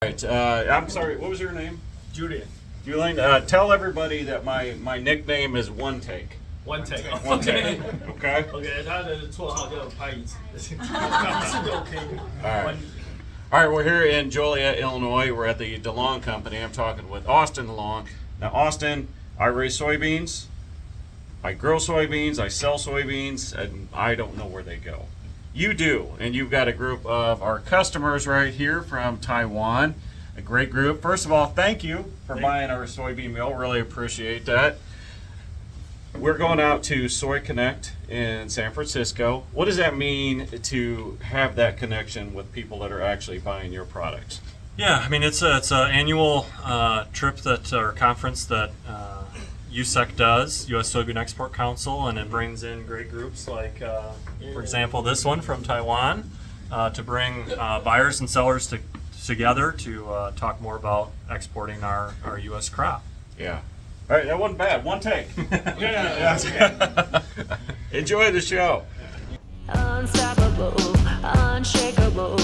All right, I'm sorry, what was your name? Julian. Julian, tell everybody that my nickname is One Take. One take. One take. Okay? OK， 他的绰号叫拍一次，是都 OK。 All right. All right, we're here in Joliet, Illinois. We're at the DeLong Company. I'm talking with Austin DeLong. Now, Austin, I raise soybeans. I grow soybeans. I sell soybeans, and I don't know where they go. You do, and you've got a group of our customers right here from Taiwan. A great group. First of all, thank you for buying our soybean meal. Really appreciate that. We're going out to Soy Connect in San Francisco. What does that mean to have that connection with people that are actually buying your products? Yeah, I mean it's an annual trip that or conference that USEC does, U.S. Soybean Export Council, and it brings in great groups like, for example, this one from Taiwan, to bring buyers and sellers together to talk more about exporting our U.S. crop. Yeah. All right, that wasn't bad. One take. Yeah. Enjoy the show. Unstoppable, unshakable,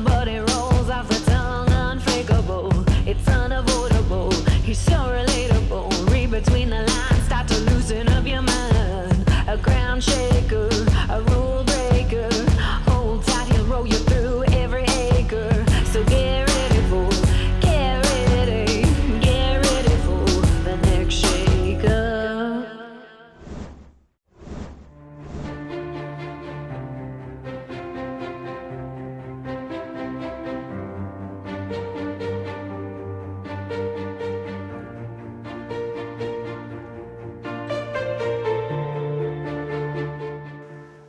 but it rolls off the tongue, unfakeable. It's unavoidable. He's so relatable. Read between the lines, start to loosen up your mind. A ground shaker, a rule breaker. Hold tight, he'll roll you through every acre. So get ready for the next shaker.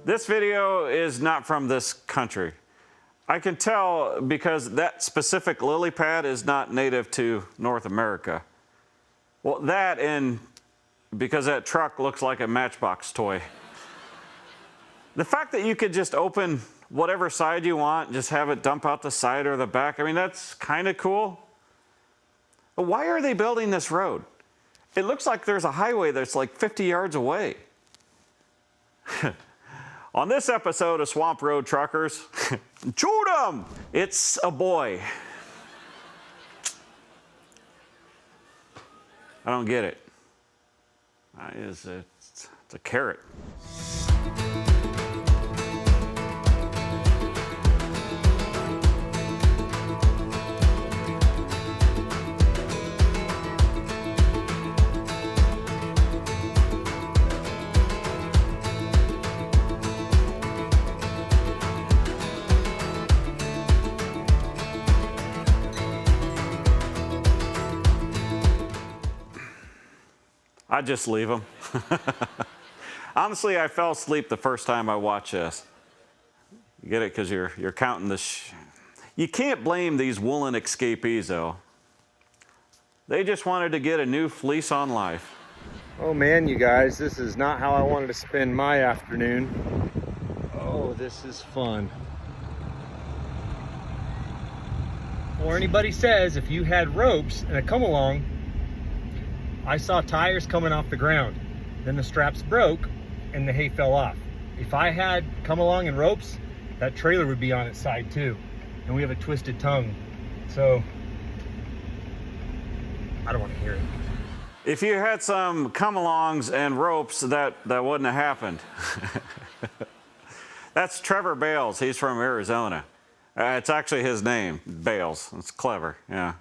This video is not from this country. I can tell because that specific lily pad is not native to North America. Well, that and because that truck looks like a Matchbox toy. The fact that you could just open whatever side you want, just have it dump out the side or the back, I mean, that's kind of cool. But why are they building this road? It looks like there's a highway that's like 50 yards away. On this episode of Swamp Road Truckers, shoot 'em! It's a boy. I don't get it. It's a carrot. I just leave them. Honestly, I fell asleep the first time I watched this. You get it? Because you're counting the You can't blame these woolen escapees, though. They just wanted to get a new fleece on life. Oh man, you guys, this is not how I wanted to spend my afternoon. Oh, this is fun. Before anybody says, if you had ropes and a come along, I saw tires coming off the ground. Then the straps broke and the hay fell off. If I had come along and ropes, that trailer would be on its side too. And we have a twisted tongue. So, I don't want to hear it. If you had some come-alongs and ropes, that wouldn't have happened. That's Trevor Bales. He's from Arizona. It's actually his name, Bales. It's clever, yeah.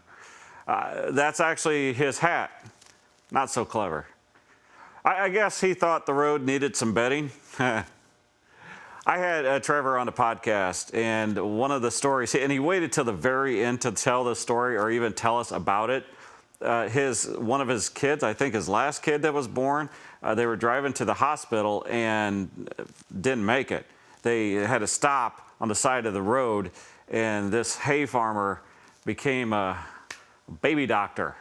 That's actually his hat. Not so clever. I guess he thought the road needed some bedding. I had Trevor on the podcast, and one of the stories, and he waited till the very end to tell the story or even tell us about it. One of his kids, I think his last kid that was born, they were driving to the hospital and didn't make it. They had to stop on the side of the road, and this hay farmer became a baby doctor.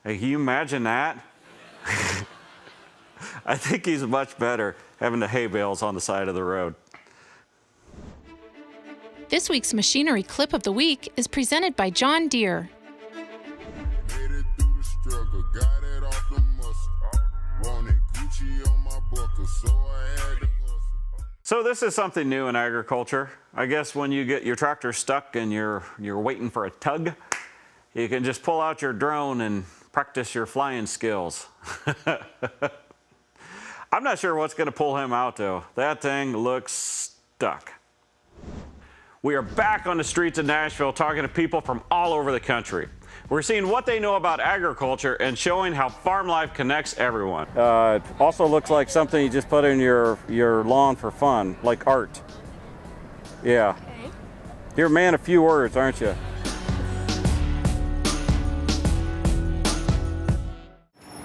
Hey, can you imagine that? I think he's much better having the hay bales on the side of the road. This week's Machinery Clip of the Week is presented by John Deere. So this is something new in agriculture. I guess when you get your tractor stuck and you're waiting for a tug, You can just pull out your drone and practice your flying skills. I'm not sure what's going to pull him out though. That thing looks stuck. We are back on the streets of Nashville talking to people from all over the country. We're seeing what they know about agriculture and showing how farm life connects everyone. It also looks like something you just put in your lawn for fun, like art. Yeah. Okay. You're a man of few words, aren't you?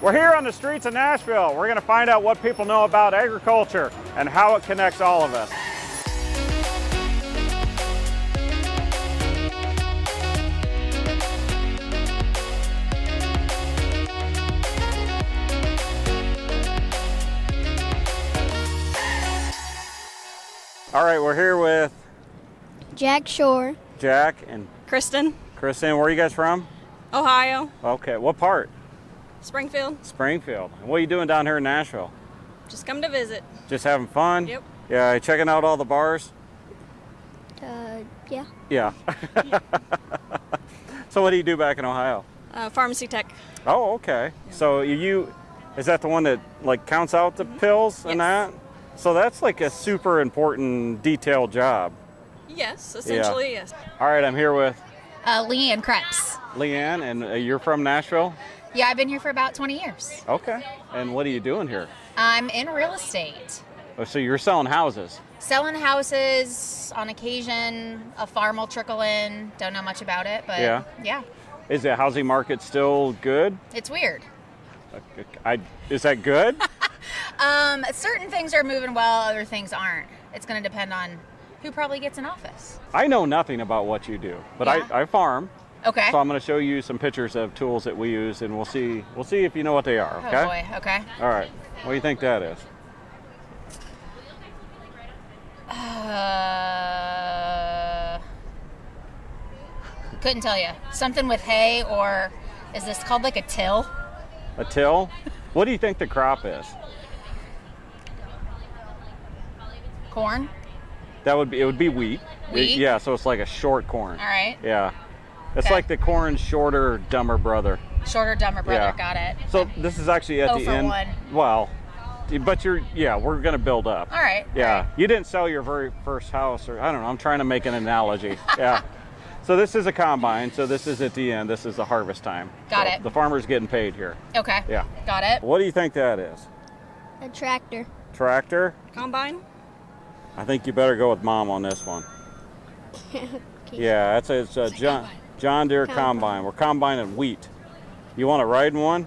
We're here on the streets of Nashville. We're going to find out what people know about agriculture and how it connects all of us. All right, we're here with Jack Shore. Jack and Kristen, Kristen. Where are you guys from? Ohio, Okay, what part? Springfield. Springfield. And what are you doing down here in Nashville? Just come to visit. Just having fun? Yep. Yeah, checking out all the bars? Yeah. Yeah. So what do you do back in Ohio? Pharmacy tech. Oh, okay. So is that the one that like counts out the pills and Yes. that? So that's like a super important detailed job. Yes, essentially, yes. All right, I'm here with Leanne Krebs. Leanne, and you're from Nashville? Yeah, I've been here for about 20 years. Okay. And what are you doing here? I'm in real estate. Oh, so you're selling houses? Selling houses on occasion. A farm will trickle in. Don't know much about it, but yeah. Is the housing market still good? It's weird. Is that good? Certain things are moving well, other things aren't. It's going to depend on who probably gets in office. I know nothing about what you do, but Yeah. I farm. Okay. So I'm going to show you some pictures of tools that we use, and we'll see if you know what they are. Okay. Oh boy. Okay. All right. What do you think that is? Couldn't tell you. Something with hay, or is this called like a till? A till? What do you think the crop is? Corn? It would be wheat. Wheat? Yeah, so it's like a short corn. All right. Yeah. It's Okay. like the corn's shorter, dumber brother. Shorter, dumber brother. Yeah. Got it. So this is actually at the for end. one. Well, but we're going to build up. All right. Yeah. All right. You didn't sell your very first house, or I don't know. I'm trying to make an analogy. Yeah. So this is a combine. So this is at the end. This is the harvest time. Got So it. The farmer's getting paid here. Okay. Yeah. Got it. What do you think that is? A tractor. Tractor? Combine? I think you better go with Mom on this one. Okay. Yeah, it's a John Deere combine. We're combining wheat. You want to ride in one?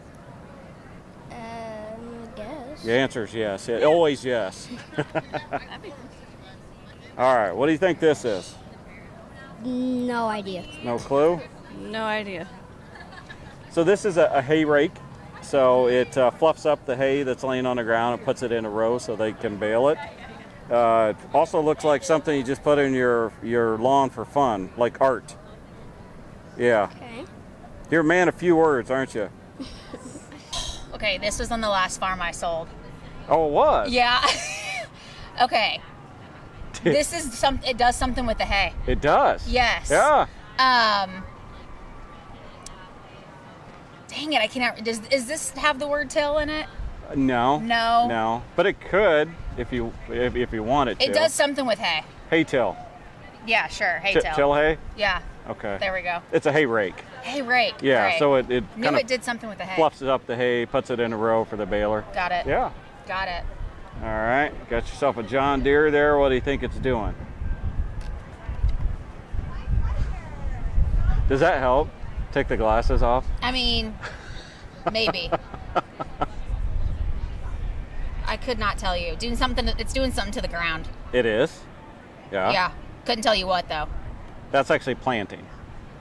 I guess. The answer is yes. Always yes. All right. What do you think this is? No idea. No clue? No idea. So this is a hay rake. So it fluffs up the hay that's laying on the ground and puts it in a row so they can bale it. It also looks like something you just put in your lawn for fun, like art. Yeah. Okay. You're a man of few words, aren't you? Okay, this was on the last farm I sold. Oh, it was? Yeah. Okay. This is it does something with the hay. It does? Yes. Yeah. Dang it, I cannot. Is this have the word till in it? No. No. No. But it could if you want it to. It does something with hay. Hay till. Yeah, sure. Hay Till till. hay? Yeah. Okay. There we go. It's a hay rake. Hay rake. Yeah, Right. so it Knew kind of it did something with the hay. fluffs up the hay, puts it in a row for the baler. Got it. Yeah. Got it. All right. Got yourself a John Deere there. What do you think it's doing? Does that help? Take the glasses off? I mean, maybe. I could not tell you. Doing something. It's doing something to the ground. It is. Yeah. Yeah. Couldn't tell you what though. That's actually planting.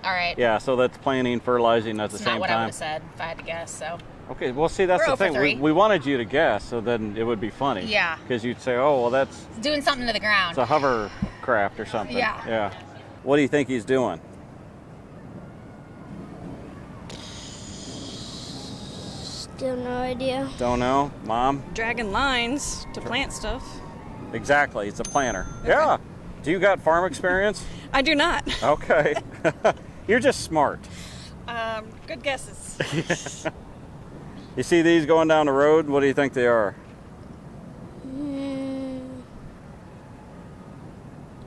All right. Yeah, so that's planting, fertilizing at the It's same not what I would time. have said if I had to guess. So. Okay, well, see, that's We're the 0 for thing. 3. We wanted you to guess, so then it would be funny. Yeah. Because you'd say, oh, well, that's It's doing something to the ground. it's a hovercraft or something. Yeah. Yeah. What do you think he's doing? Still no idea. Don't know, Mom? Dragging lines to plant stuff. Exactly, it's a planter. Yeah. Do you got farm experience? I do not. Okay. You're just smart. Good guesses. You see these going down the road? What do you think they are?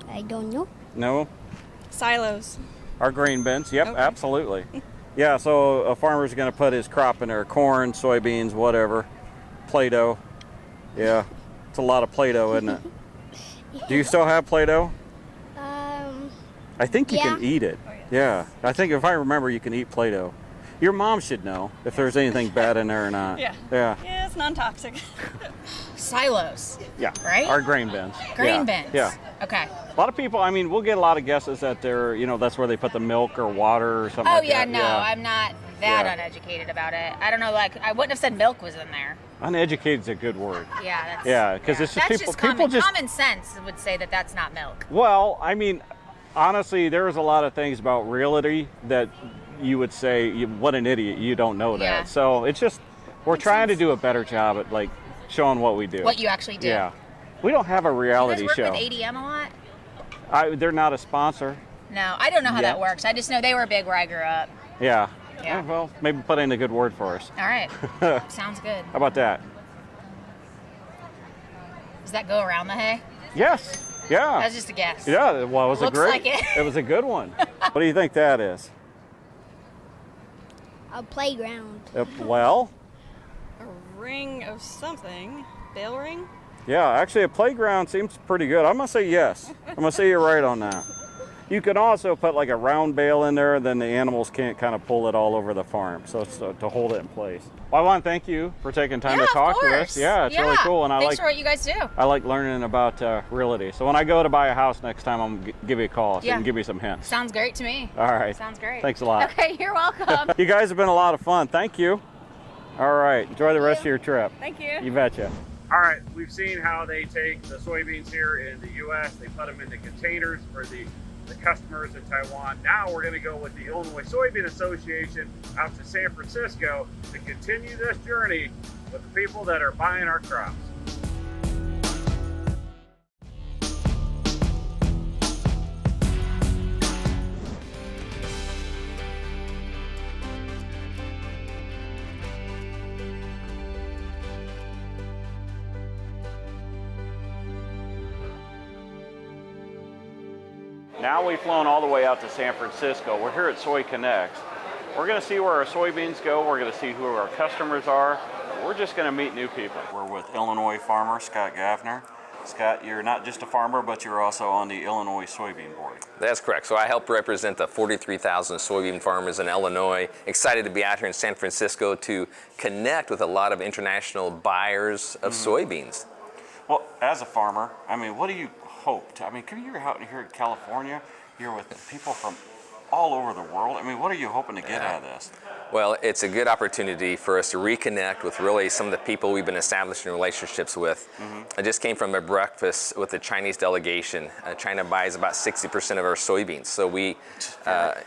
I don't know. No? Silos. Our grain bins. Yep, Okay. absolutely. Yeah, so a farmer's going to put his crop in there, corn, soybeans, whatever, Play-Doh. Yeah, it's a lot of Play-Doh, isn't it? Do you still have Play-Doh? I think you can eat it. Yeah, I think if I remember, you can eat Play-Doh. Your mom should know if there's anything bad in there or not. Yeah. Yeah. Yeah, it's non-toxic. Silos. Yeah. Right? Our grain bins. Grain Yeah. bins. Yeah. Okay. A lot of people, I mean, we'll get a lot of guesses that they're, that's where they put the milk or water or something Oh like yeah, that. no, I'm not that Yeah. uneducated about it. I don't know, like I wouldn't have said milk was in there. Uneducated is a good word. Yeah, that's Yeah, because it's just that's people. just People just. common sense would say that that's not milk. Well, I mean, honestly, there's a lot of things about realty that you would say, "What an idiot! You don't know that." Yeah. So it's just we're trying to do a better job at like showing what we do. What you actually do. Yeah, we don't have a Do you reality guys work show. with ADM a lot? They're not a sponsor. No, I don't know how Yeah. that works. I just know they were big where I grew up. Yeah. Yeah. Well, maybe put in a good word for us. All right. Sounds good. How about that? Does that go around the hay? Yes. Yeah. That's just a guess. Yeah. Well, it was Looks a great. like it. It was a good one. What do you think that is? A playground. Well. A ring of something. Bell ring? Yeah, actually a playground seems pretty good. I'm gonna say yes. I'm gonna say you're right on that. You can also put like a round bale in there, then the animals can't kind of pull it all over the farm, so it's to hold it in place. Well, I want to thank you for taking time Yeah, to talk of to course. us. Yeah, it's really cool, and Thanks for what you guys do. I like learning about realty. So when I go to buy a house next time, I'm gonna give you a call so you can give me some hints. Sounds great to me. All right. Sounds great. Thanks a lot. Okay, you're welcome. You guys have been a lot of fun. Thank you. All right, enjoy the rest of your trip. Thank you. You betcha. All right, we've seen how they take the soybeans here in the U.S. They put them into containers for the customers in Taiwan. Now we're going to go with the Illinois Soybean Association out to San Francisco to continue this journey with the people that are buying our crops. Now we've flown all the way out to San Francisco. We're here at Soy Connects. We're going to see where our soybeans go. We're going to see who our customers are. We're just going to meet new people. We're with Illinois farmer Scott Gaffner. Scott, you're not just a farmer, but you're also on the Illinois Soybean Board. That's correct. So I help represent the 43,000 soybean farmers in Illinois. Excited to be out here in San Francisco to connect with a lot of international buyers of soybeans. Well, as a farmer, I mean, what do you hope to? I mean, you're out here in California, you're with people from all over the world. I mean, what are you hoping to get out of this? Well, it's a good opportunity for us to reconnect with really some of the people we've been establishing relationships with. I just came from a breakfast with the Chinese delegation. China buys about 60% of our soybeans. So we...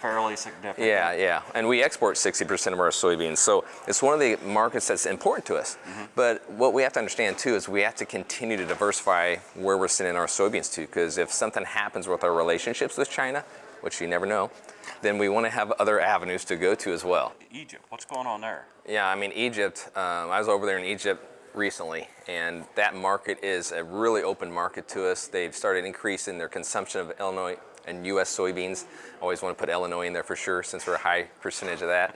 fairly significant. Yeah. And we export 60% of our soybeans. So it's one of the markets that's important to us. But what we have to understand too is we have to continue to diversify where we're sending our soybeans to, because if something happens with our relationships with China, which you never know, then we want to have other avenues to go to as well. Egypt, what's going on there? Yeah, I mean, Egypt, I was over there in Egypt recently, and that market is a really open market to us. They've started increasing their consumption of Illinois and U.S. soybeans. Always want to put Illinois in there for sure, since we're a high percentage of that.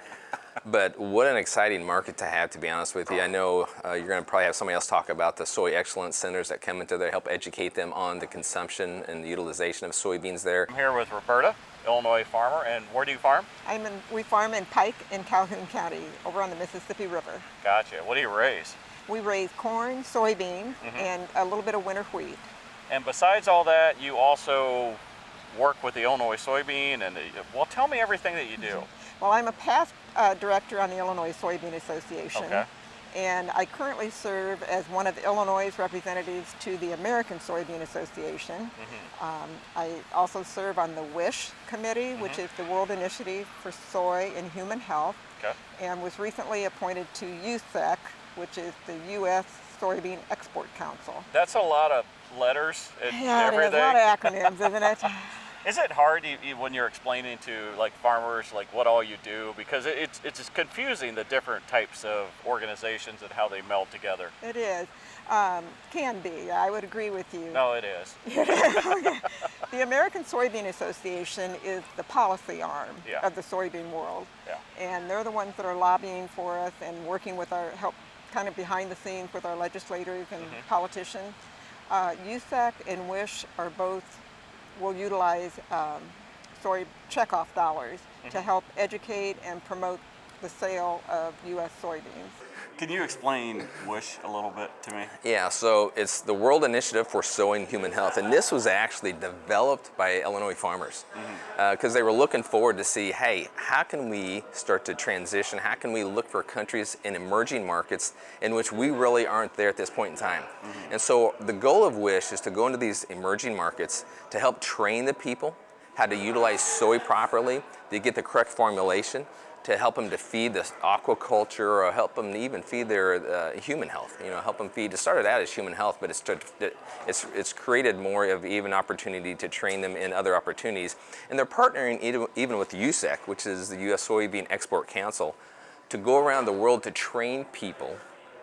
But what an exciting market to have, to be honest with you. I know you're going to probably have somebody else talk about the Soy Excellence Centers that come into there, help educate them on the consumption and the utilization of soybeans there. I'm here with Roberta, Illinois farmer, and where do you farm? We farm in Pike in Calhoun County, over on the Mississippi River. Gotcha. What do you raise? We raise corn, soybean, and a little bit of winter wheat. And besides all that, you also work with the Illinois soybean, and well, tell me everything that you do. Well, I'm a past director on the Illinois Soybean Association. Okay. And I currently serve as one of Illinois' representatives to the American Soybean Association. I also serve on the WISH committee, which is the World Initiative for Soy and Human Health, and was recently appointed to USEC, which is the U.S. Soybean Export Council. That's a lot of letters and Yeah, everything. it is a lot of acronyms, isn't it? Is it hard when you're explaining to like farmers like what all you do, because it's just confusing, the different types of organizations and how they meld together? It is. Can be. I would agree with you. No, it is. Okay. The American Soybean Association is the policy arm Yeah. of the soybean world. Yeah. And they're the ones that are lobbying for us and working with our help kind of behind the scenes with our legislators and politicians. USEC and WISH are both, will utilize soy checkoff dollars to help educate and promote the sale of U.S. soybeans. Can you explain WISH a little bit to me? Yeah, so it's the World Initiative for Soy and Human Health, and this was actually developed by Illinois farmers because they were looking forward to see, hey, how can we start to transition? How can we look for countries in emerging markets in which we really aren't there at this point in time? And so the goal of WISH is to go into these emerging markets to help train the people how to utilize soy properly, to get the correct formulation, to help them to feed this aquaculture, or help them to even feed their human health. You know, help them feed. It started out as human health, but it's created more of even opportunity to train them in other opportunities. And they're partnering even with USEC, which is the U.S. Soybean Export Council, to go around the world to train people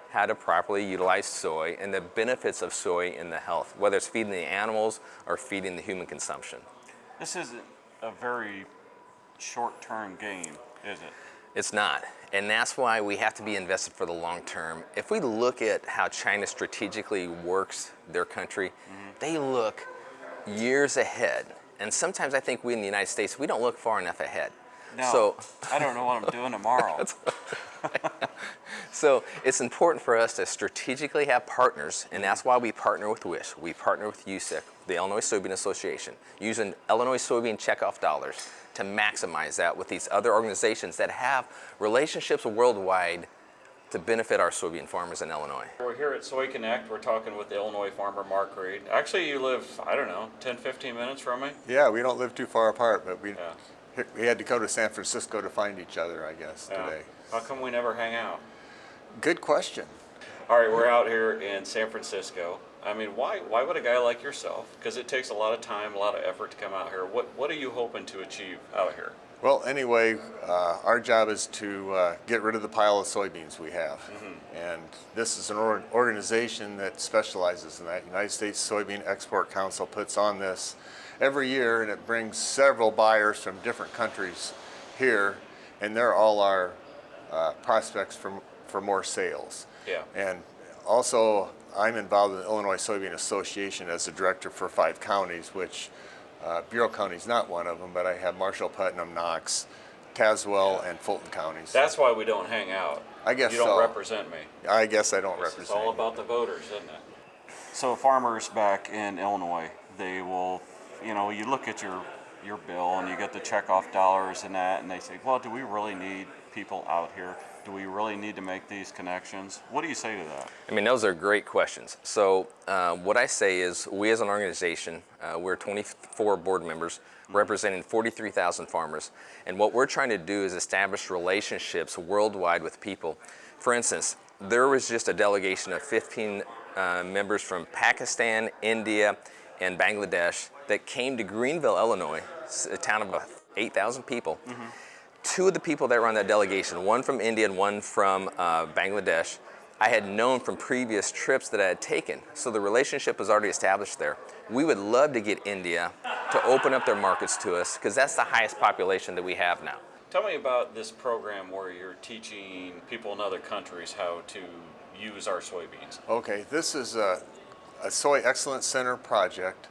how to properly utilize soy and the benefits of soy in the health, whether it's feeding the animals or feeding the human consumption. This isn't a very short-term game, is it? It's not, and that's why we have to be invested for the long term. If we look at how China strategically works their country, they look years ahead. And sometimes I think we in the United States, we don't look far enough ahead. No, So, I don't know what I'm doing tomorrow. So it's important for us to strategically have partners, and that's why we partner with WISH. We partner with USEC, the Illinois Soybean Association, using Illinois soybean checkoff dollars to maximize that with these other organizations that have relationships worldwide to benefit our soybean farmers in Illinois. We're here at Soy Connect. We're talking with the Illinois farmer, Mark Reed. Actually, you live, I don't know, 10, 15 minutes from me? Yeah, we don't live too far apart, but we had to go to San Francisco to find each other, I guess, today. How come we never hang out? Good question. All right, we're out here in San Francisco. I mean, why would a guy like yourself, because it takes a lot of time, a lot of effort to come out here, what are you hoping to achieve out here? Well, anyway, our job is to get rid of the pile of soybeans we have. And this is an organization that specializes in that. United States Soybean Export Council puts on this every year, and it brings several buyers from different countries here, and they're all our prospects for more sales. Yeah. And also, I'm involved in the Illinois Soybean Association as the director for 5 counties, which Bureau County is not one of them, but I have Marshall, Putnam, Knox, Tazewell, and Fulton counties. That's why we don't hang out. I guess you don't so. represent me. I guess I don't represent It's all about the voters, isn't it? So farmers back in Illinois, they will, you know, you look at your bill and you get the checkoff dollars and that, and they say, well, do we really need people out here? Do we really need to make these connections? What do you say to that? I mean, those are great questions. So what I say is we as an organization, we're 24 board members representing 43,000 farmers. And what we're trying to do is establish relationships worldwide with people. For instance, there was just a delegation of 15 members from Pakistan, India, and Bangladesh that came to Greenville, Illinois, a town of about 8,000 people. 2 of the people that were on that delegation, one from India and one from Bangladesh, I had known from previous trips that I had taken. So the relationship was already established there. We would love to get India to open up their markets to us because that's the highest population that we have now. Tell me about this program where you're teaching people in other countries how to use our soybeans. Okay, this is a Soy Excellence Center project,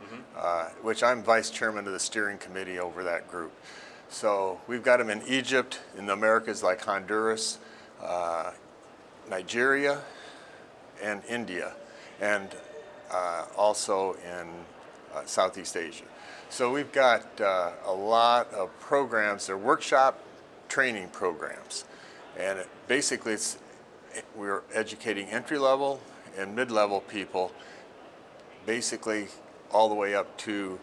which I'm vice chairman of the steering committee over that group. So we've got them in Egypt, in the Americas like Honduras, Nigeria, and India, and also in Southeast Asia. So we've got a lot of programs. They're workshop training programs, and basically we're educating entry-level and mid-level people, basically all the way up to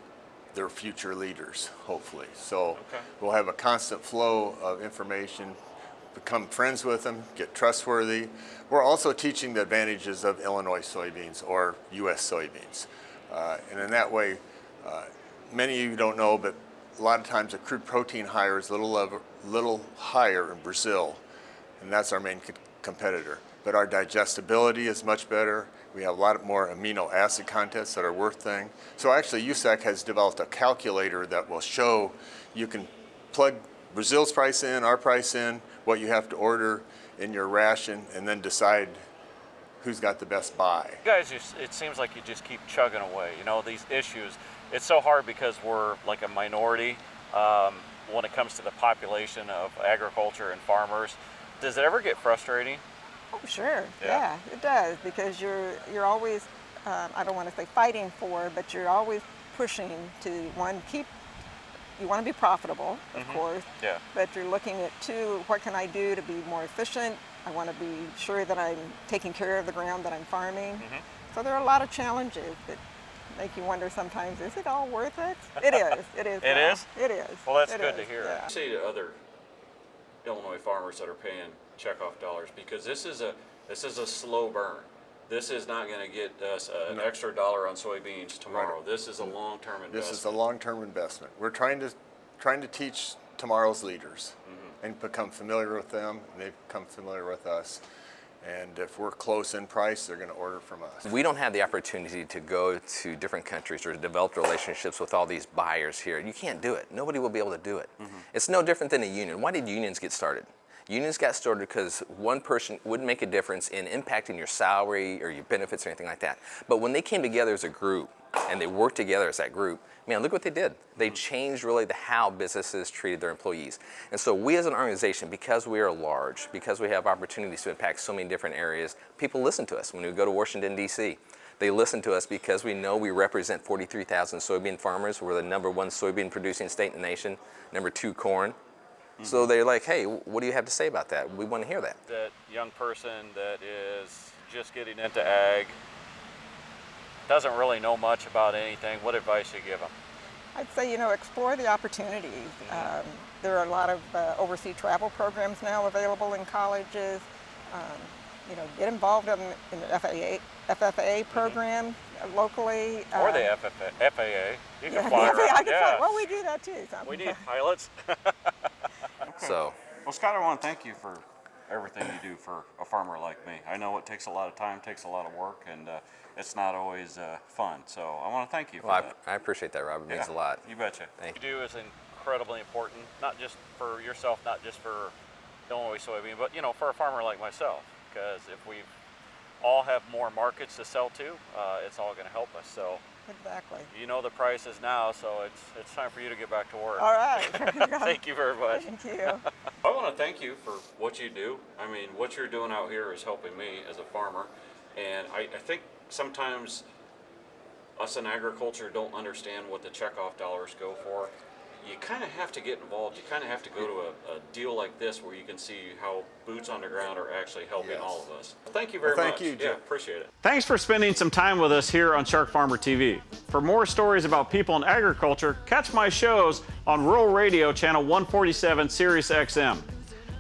their future leaders, hopefully. So we'll have a constant flow of information, become friends with them, get trustworthy. We're also teaching the advantages of Illinois soybeans or U.S. soybeans. And in that way, many of you don't know, but a lot of times the crude protein higher is a little higher in Brazil, and that's our main competitor. But our digestibility is much better. We have a lot more amino acid contents that are worth thing. So actually USAC has developed a calculator that will show you can plug Brazil's price in, our price in, what you have to order in your ration, and then decide who's got the best buy. You guys, it seems like you just keep chugging away. You know, these issues, it's so hard because we're like a minority when it comes to the population of agriculture and farmers. Does it ever get frustrating? Oh, sure. Yeah, it does, because you're always, I don't want to say fighting for, but you're always pushing to, one, you want to be profitable, of course, but you're looking at, two, what can I do to be more efficient? I want to be sure that I'm taking care of the ground that I'm farming. So there are a lot of challenges that make you wonder sometimes, is it all worth it? It is. It is. It is? It is. Well, that's it good is. to hear. Yeah. I say to other Illinois farmers that are paying checkoff dollars, because this is a slow burn. This is not going to get us an extra $1 on soybeans tomorrow. Right. This is a long-term investment. This is a long-term investment. We're trying to teach tomorrow's leaders and become familiar with them, and they become familiar with us. And if we're close in price, they're going to order from us. We don't have the opportunity to go to different countries or to develop relationships with all these buyers here. You can't do it. Nobody will be able to do it. It's no different than a union. Why did unions get started? Unions got started because one person wouldn't make a difference in impacting your salary or your benefits or anything like that. But when they came together as a group and they worked together as that group, man, look what they did. They changed really how businesses treated their employees. And so we as an organization, because we are large, because we have opportunities to impact so many different areas, people listen to us. When we go to Washington, D.C., they listen to us because we know we represent 43,000 soybean farmers. We're the #1 soybean producing state in the nation, #2 corn. So they're like, hey, what do you have to say about that? We want to hear that. That young person that is just getting into ag, doesn't really know much about anything, what advice do you give them? I'd say, explore the opportunities. There are a lot of overseas travel programs now available in colleges. Get involved in the FFA program locally. Or the FAA. You can fly around. Well, we do that too. We need pilots. So, well, Scott, I want to thank you for everything you do for a farmer like me. I know it takes a lot of time, takes a lot of work, and it's not always fun. So I want to thank you for that. I appreciate that, Rob. It means a lot. You betcha. Thank you. What you do is incredibly important, not just for yourself, not just for Illinois soybean, but for a farmer like myself. Because if we all have more markets to sell to, it's all going to help us. So. Exactly. You know the prices now, so it's time for you to get back to work. All right. Thank you very much. Thank you. I want to thank you for what you do. I mean, what you're doing out here is helping me as a farmer, and I think sometimes us in agriculture don't understand what the checkoff dollars go for. You kind of have to get involved. You kind of have to go to a deal like this where you can see how boots on the ground are actually helping all of us. Thank you very much. Thank you, Jim. Yeah, appreciate it. Thanks for spending some time with us here on SharkFarmer TV. For more stories about people in agriculture, catch my shows on Rural Radio Channel 147 Sirius XM.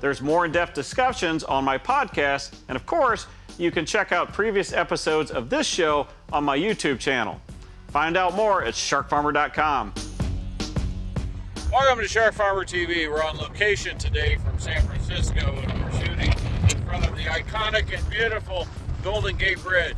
There's more in-depth discussions on my podcast, and of course, you can check out previous episodes of this show on my YouTube channel. Find out more at sharkfarmer.com. Welcome to SharkFarmer TV. We're on location today from San Francisco, and we're shooting in front of the iconic and beautiful Golden Gate Bridge.